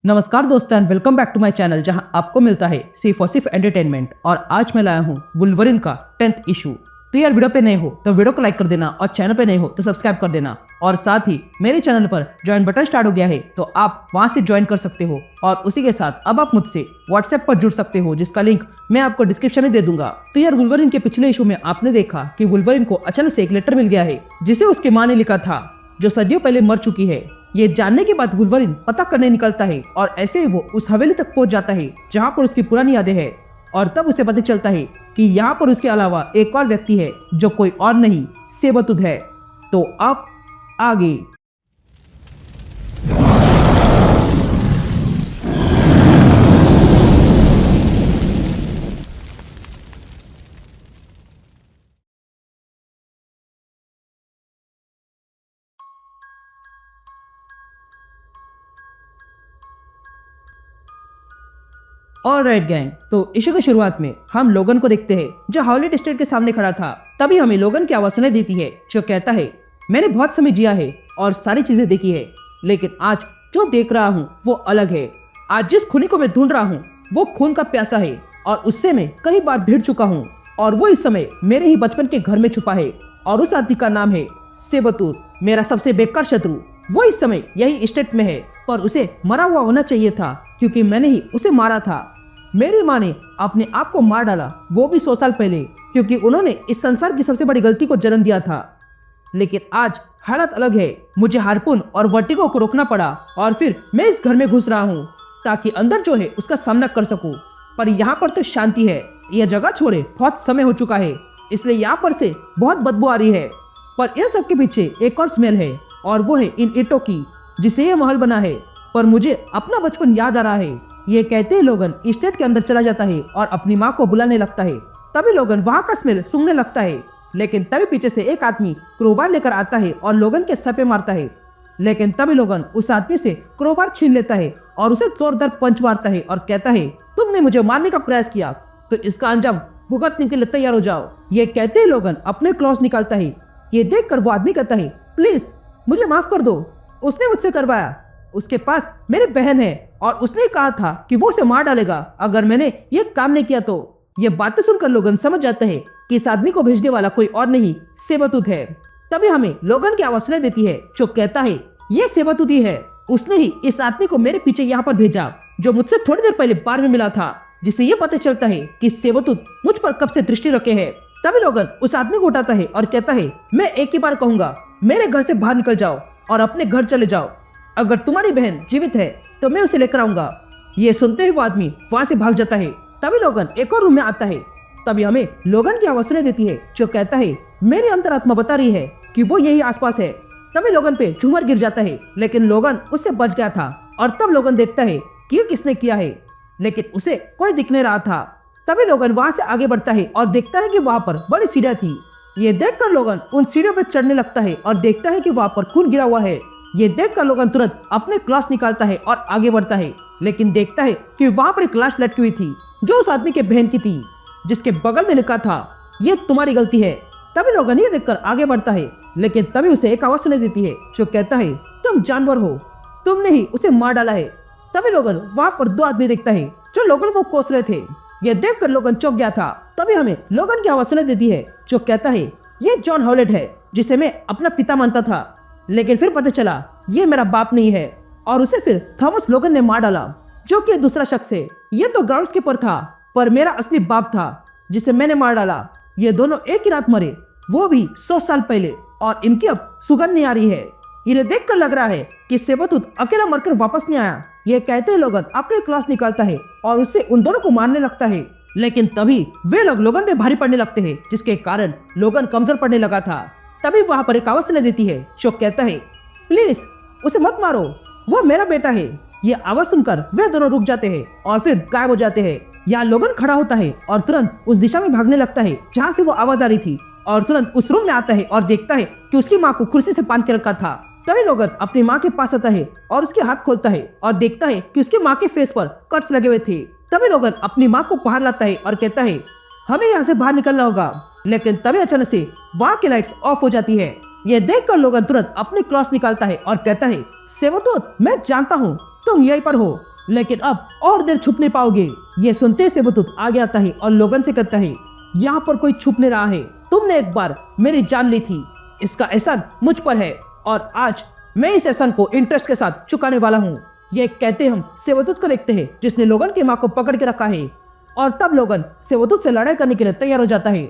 नमस्कार दोस्तों and welcome back to my channel जहां आपको मिलता है सिर्फ और सिर्फ एंटरटेनमेंट। और आज मैं लाया हूं वुल्वरिन का 10th इशू। तो यार वीडियो पे नए हो तो वीडियो को लाइक कर देना और चैनल पे नए हो तो सब्सक्राइब कर देना। और साथ ही मेरे चैनल पर ज्वाइन बटन स्टार्ट हो गया है तो आप वहां से ज्वाइन कर सकते हो। और उसी के साथ अब आप मुझसे व्हाट्सएप पर जुड़ सकते हो जिसका लिंक मैं आपको डिस्क्रिप्शन में दे दूंगा। तो यार वुल्वरिन के पिछले इशू में आपने देखा कि वुल्वरिन को अचानक से एक लेटर मिल गया है जिसे उसकी माँ ने लिखा था जो सदियों पहले मर चुकी है। ये जानने के बाद वुल्वरिन पता करने निकलता है और ऐसे ही वो उस हवेली तक पहुंच जाता है जहां पर उसकी पुरानी यादें हैं। और तब उसे पता चलता है कि यहाँ पर उसके अलावा एक और व्यक्ति है जो कोई और नहीं सेबतूत है। तो अब आगे ऑलराइट गैंग, तो इशू की शुरुआत में हम लोगन को देखते हैं जो हाउलेट स्टेट के सामने खड़ा था। तभी हमें लोगन की आवाज सुनाई देती है जो कहता है, मैंने बहुत समय जिया है और सारी चीजें देखी है, लेकिन आज जो देख रहा हूँ वो अलग है। आज जिस खूनी को मैं ढूंढ रहा हूँ वो खून का प्यासा है और उससे मैं कई बार भिड़ चुका हूँ और वो इस समय मेरे ही बचपन के घर में छुपा है। और उस आदमी का नाम है सेबतूत, मेरा सबसे बेकार शत्रु। वो इस समय यही स्टेट में है पर उसे मरा हुआ होना चाहिए था क्योंकि मैंने ही उसे मारा था। मेरी माँ ने अपने आप को मार डाला, वो भी 100 साल पहले, क्योंकि उन्होंने इस संसार की सबसे बड़ी गलती को जन्म दिया था। लेकिन आज हालत अलग है, मुझे हार्पून और वर्टिगो को रोकना पड़ा और फिर मैं इस घर में घुस रहा हूँ ताकि अंदर जो है उसका सामना कर सकूं। पर यहाँ पर तो शांति है, यह जगह छोड़े बहुत समय हो चुका है, इसलिए यहाँ पर से बहुत बदबू आ रही है। पर इन सब के पीछे एक और स्मेल है और वो है इन ईंटों की जिसे ये महल बना है। पर मुझे अपना बचपन याद आ रहा है। ये कहते ही लोगन स्टेट के अंदर चला जाता है और अपनी माँ को बुलाने लगता है। तभी लोगन वहाँ का स्मेल सूंघने लगता है, लेकिन तभी पीछे से एक आदमी क्रोबार लेकर आता है और लोगन के सर पे मारता है। लेकिन तभी लोगन उस आदमी से क्रोबार छीन लेता है और उसे जोरदार पंच मारता है और कहता है, तुमने मुझे मारने का प्रयास किया तो इसका अंजाम भुगतने के लिए तैयार हो जाओ। ये कहते ही लोगन अपने क्लॉज निकालता है। ये देख कर वो आदमी कहता है, प्लीज मुझे माफ कर दो, उसने मुझसे करवाया, उसके पास मेरी बहन है और उसने कहा था कि वो उसे मार डालेगा अगर मैंने ये काम नहीं किया। तो ये बातें सुनकर लोगन समझ जाते हैं कि इस आदमी को भेजने वाला कोई और नहीं सेबतूत है। तभी हमें लोगन की आवाज सुनाई देती है जो कहता है, ये सेबतूत ही है, उसने ही इस आदमी को मेरे पीछे यहाँ पर भेजा जो मुझसे थोड़ी देर पहले बार में मिला था, जिससे ये पता चलता है कि सेबतूत मुझ पर कब से दृष्टि रखे है। तभी लोगन उस आदमी को उठाता है और कहता है, मैं एक ही बार कहूंगा, मेरे घर से बाहर निकल जाओ और अपने घर चले जाओ। अगर तुम्हारी बहन जीवित है तो मैं उसे लेकर आऊंगा। ये सुनते ही वो आदमी वहां से भाग जाता है। तभी लोगन एक और रूम में आता है। तभी हमें लोगन की आवाज सुनाई देती है जो कहता है, मेरी अंतरात्मा बता रही है कि वो यही आसपास है। तभी लोगन पे झूमर गिर जाता है, लेकिन लोगन उससे बच गया था। और तब लोगन देखता है कि ये किसने किया है, लेकिन उसे कोई दिख नहीं रहा था। तभी लोगन वहां से आगे बढ़ता है और देखता है कि वहां पर बड़ी सीढ़ियां थी। ये देखकर लोगन उन सीढ़ियों पर चढ़ने लगता है और देखता है कि वहां पर खून गिरा हुआ है। ये देखकर लोगन तुरंत अपने क्लास निकालता है और आगे बढ़ता है, लेकिन देखता है कि वहां पर एक लाश लटकी हुई थी जो उस आदमी के बहन की थी, जिसके बगल में लिखा था, ये तुम्हारी गलती है। तभी लोगन ये देखकर आगे बढ़ता है, लेकिन तभी उसे एक आवाज सुनाई देती है जो कहता है, तुम जानवर हो, तुमने ही उसे मार डाला है। तभी लोगन वहां पर 2 आदमी देखता है जो लोगन को कोस रहे थे। ये देखकर लोगन चौंक गया था। तभी हमें लोगन की आवाज सुनाई देती है जो कहता है, ये जॉन हाउलेट है जिसे मैं अपना पिता मानता था, लेकिन फिर पता चला ये मेरा बाप नहीं है और उसे फिर थॉमस लोगन ने मार डाला जो कि दूसरा शख्स है। ये तो ग्राउंड कीपर था पर मेरा असली बाप था जिसे मैंने मार डाला। ये दोनों एक ही रात मरे, वो भी 100 साल पहले, और इनकी अब सुगंध नहीं आ रही है। इन्हें देखकर लग रहा है कि सेबतूत अकेला मरकर वापस नहीं आया। ये कहते ही लोगन अपने क्लास निकालता है और उससे उन दोनों को मारने लगता है, लेकिन तभी वे लोग लोगन पे भारी पड़ने लगते हैं जिसके कारण लोगन कमजोर पड़ने लगा था। तभी वहां पर एक आवाज सुनाई देती है जो कहता है, प्लीज उसे मत मारो, वो मेरा बेटा है। ये आवाज सुनकर वे दोनों रुक जाते हैं और फिर गायब हो जाते हैं। यहाँ लोगन खड़ा होता है और तुरंत उस दिशा में भागने लगता है जहाँ से वो आवाज आ रही थी और तुरंत उस रूम में आता है और देखता है कि उसकी माँ को कुर्सी से बांध के रखा था। तभी लोगन अपनी माँ के पास आता है और उसके हाथ खोलता है और देखता है कि उसकी माँ के फेस पर कट्स लगे हुए थे। तभी लोगन अपनी माँ को बाहर लाता है और कहता है, हमें यहाँ से बाहर निकलना होगा। लेकिन तभी अचानक से वहाँ की लाइट्स ऑफ हो जाती है। ये देखकर लोगन तुरंत अपने क्लॉस निकालता है और कहता है, सेबतूत मैं जानता हूँ तुम यहीं पर हो, लेकिन अब और देर छुप नहीं पाओगे। ये सुनते सेबतूत आगे आता है और लोगन से कहता है, यहाँ पर कोई छुप नहीं रहा है। तुमने एक बार मेरी जान ली थी, इसका एहसान मुझ पर है और आज मैं इस एहसान को इंटरेस्ट के साथ चुकाने वाला हूँ। ये कहते हम सेबतूत को देखते हैं जिसने लोगन की माँ को पकड़ के रखा है और तब लोगन सेबतूत से लड़ाई करने के लिए तैयार हो जाता है।